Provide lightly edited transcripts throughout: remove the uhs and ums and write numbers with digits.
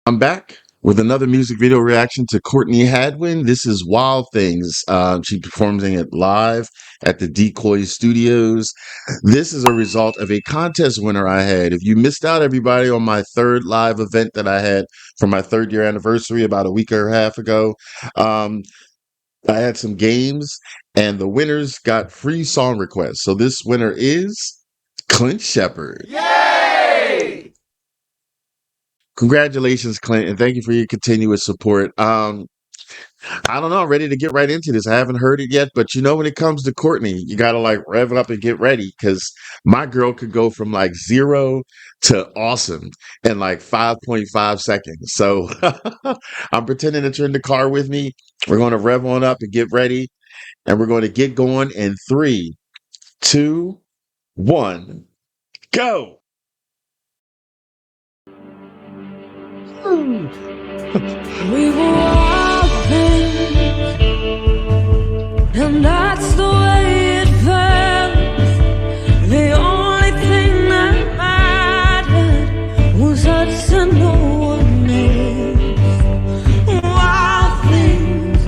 I'm back with another music video reaction to Courtney Hadwin. This is Wild Things. She performing it live at the Decoy Studios. This is a result of a contest winner I had. If you missed out, everybody, on my third live event that I had for my third year anniversary about a week and a half ago, um, I had some games and the winners got free song requests. So this winner is Clint Shepard. Yay! Congratulations, Clint, and thank you for your continuous support. I don't know. I'm ready to get right into this. I haven't heard it yet, but when it comes to Courtney, you got to like rev up and get ready because my girl could go from like 0 to awesome in like 5.5 seconds. So I'm pretending that you're in the car with me. We're going to rev on up and get ready, and we're going to get going in 3, 2, 1, go. We were walking, and that's the way it felt. The only thing that mattered was us and no one else. Wild things,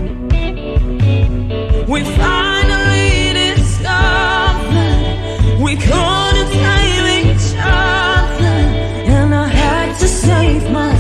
we finally discovered we couldn't save each other, and I had to save myself.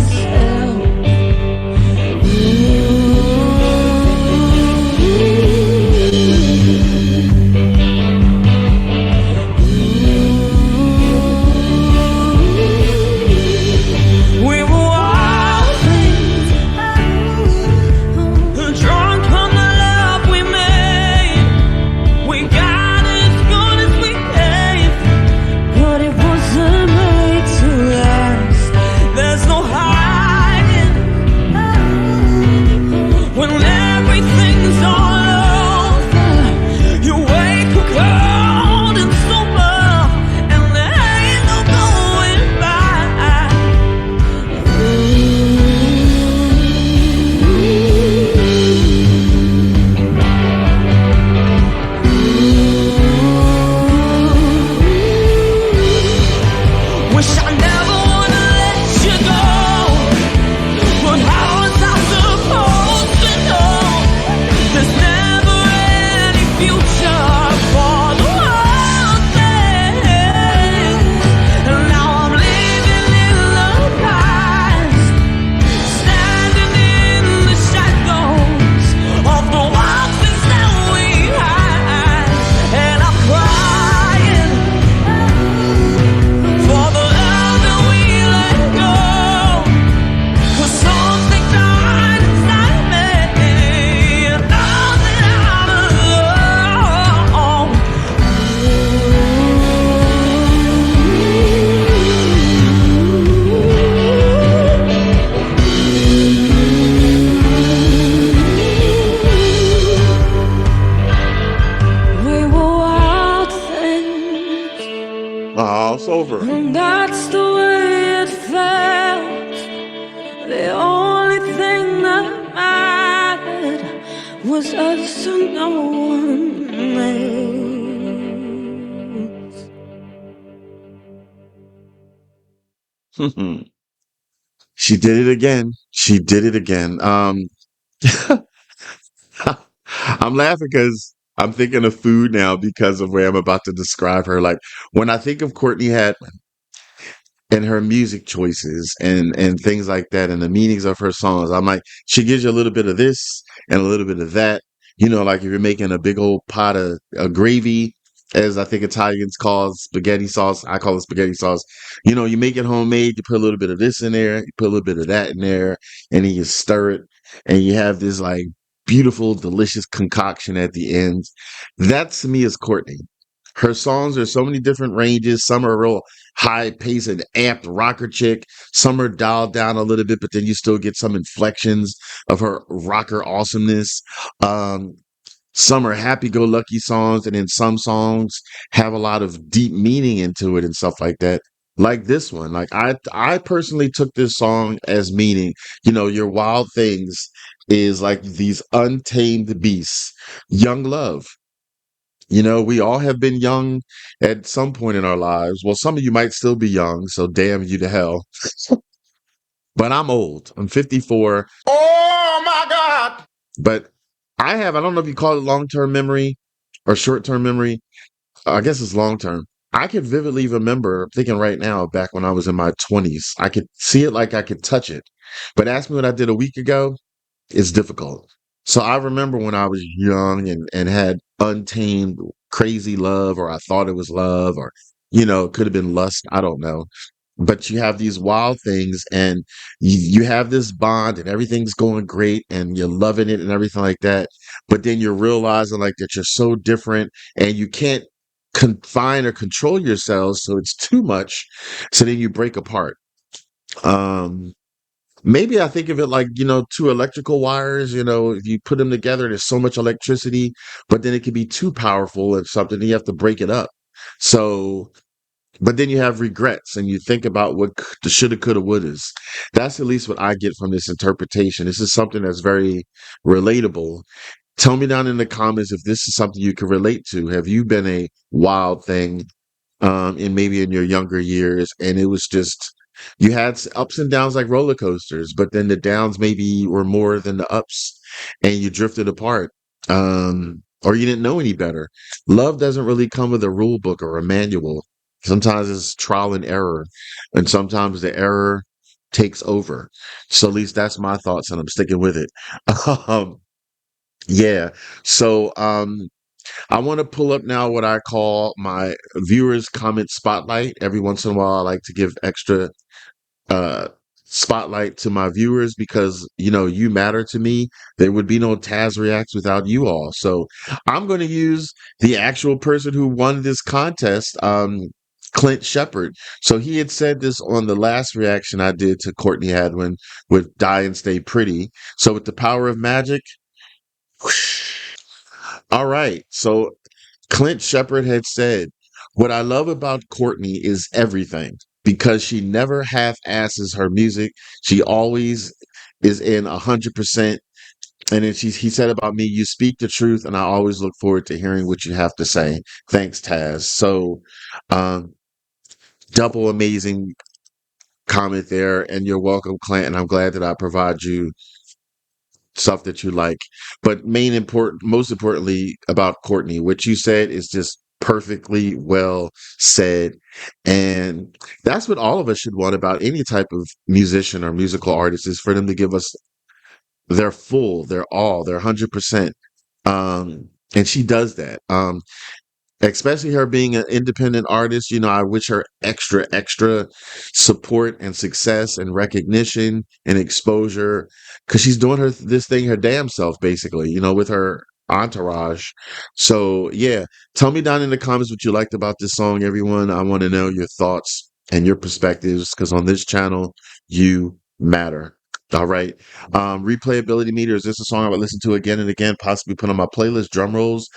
Oh, it's over. And that's the way it felt. The only thing that mattered was us and no one else. She did it again. She did it again. I'm laughing because I'm thinking of food now because of where I'm about to describe her. Like when I think of Courtney Hadwin and her music choices and things like that and the meanings of her songs, I'm like, she gives you a little bit of this and a little bit of that. Like if you're making a big old pot of gravy, as I think Italians call spaghetti sauce, I call it spaghetti sauce. You make it homemade, you put a little bit of this in there, you put a little bit of that in there, and then you stir it, and you have this like beautiful, delicious concoction at the end. That to me is Courtney. Her songs are so many different ranges. Some are real high paced and amped rocker chick. Some are dialed down a little bit, but then you still get some inflections of her rocker awesomeness. Some are happy-go-lucky songs, and then some songs have a lot of deep meaning into it and stuff like that. Like this one, like I personally took this song as meaning, your wild things is like these untamed beasts, young love. We all have been young at some point in our lives. Well, some of you might still be young, so damn you to hell. but I'm old. I'm 54. Oh my God! But I don't know if you call it long-term memory or short-term memory. I guess it's long-term. I could vividly remember thinking right now back when I was in my 20s. I could see it like I could touch it. But ask me what I did a week ago, it's difficult. So I remember when I was young and had untamed crazy love, or I thought it was love, or, it could have been lust. I don't know. But you have these wild things and you have this bond and everything's going great and you're loving it and everything like that. But then you're realizing like that you're so different and you can't confine or control yourselves. So it's too much. So then you break apart. Um, Maybe I think of it like, two electrical wires, if you put them together, there's so much electricity, but then it can be too powerful or something, and you have to break it up. So, but then you have regrets and you think about what the shoulda, coulda, wouldas. That's at least what I get from this interpretation. This is something that's very relatable. Tell me down in the comments if this is something you can relate to. Have you been a wild thing in maybe in your younger years, and it was just you had ups and downs like roller coasters, but then the downs maybe were more than the ups, and you drifted apart, or you didn't know any better. Love doesn't really come with a rule book or a manual. Sometimes it's trial and error, and sometimes the error takes over. So at least that's my thoughts, and I'm sticking with it. um, yeah. So I want to pull up now what I call my viewers comment spotlight. Every once in a while, I like to give extra uh, spotlight to my viewers because, you matter to me. There would be no Tazzz Reacts without you all. So I'm going to use the actual person who won this contest, Clint Shepard. So he had said this on the last reaction I did to Courtney Hadwin with Die and Stay Pretty. So with the power of magic, all right. So Clint Shepard had said, "What I love about Courtney is everything because she never half asses her music. She always is in 100%." And then he said about me, "You speak the truth, and I always look forward to hearing what you have to say. Thanks, Tazzz." So, um, double amazing comment there, and you're welcome, Clint. And I'm glad that I provide you stuff that you like. But most importantly about Courtney, what you said is just perfectly well said. And that's what all of us should want about any type of musician or musical artist is for them to give us their full, their all, their 100%. And she does that. Especially her being an independent artist, I wish her extra support and success and recognition and exposure because she's doing this thing her damn self, basically, with her entourage. So, yeah, tell me down in the comments what you liked about this song, everyone. I want to know your thoughts and your perspectives because on this channel, you matter. All right. Replayability meter. Is this a song I would listen to again and again, possibly put on my playlist? Drum rolls.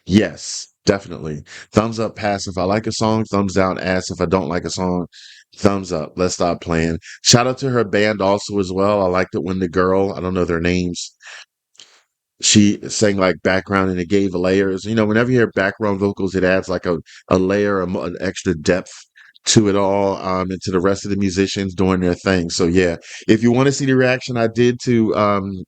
Yes, definitely. Thumbs up, pass if I like a song. Thumbs down, ass if I don't like a song. Thumbs up. Let's stop playing. Shout out to her band also as well. I liked it when the girl, I don't know their names, she sang like background and it gave layers. Whenever you hear background vocals, it adds like a layer, an extra depth to it all, and to the rest of the musicians doing their thing. So yeah, if you want to see the reaction I did to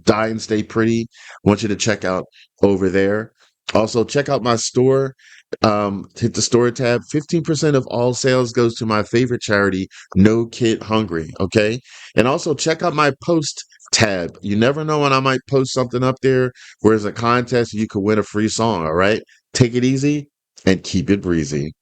Die and Stay Pretty, I want you to check out over there. Also, check out my store. Hit the store tab. 15% of all sales goes to my favorite charity, No Kid Hungry. Okay. And also check out my post tab. You never know when I might post something up there where there's a contest you could win a free song. All right. Take it easy and keep it breezy.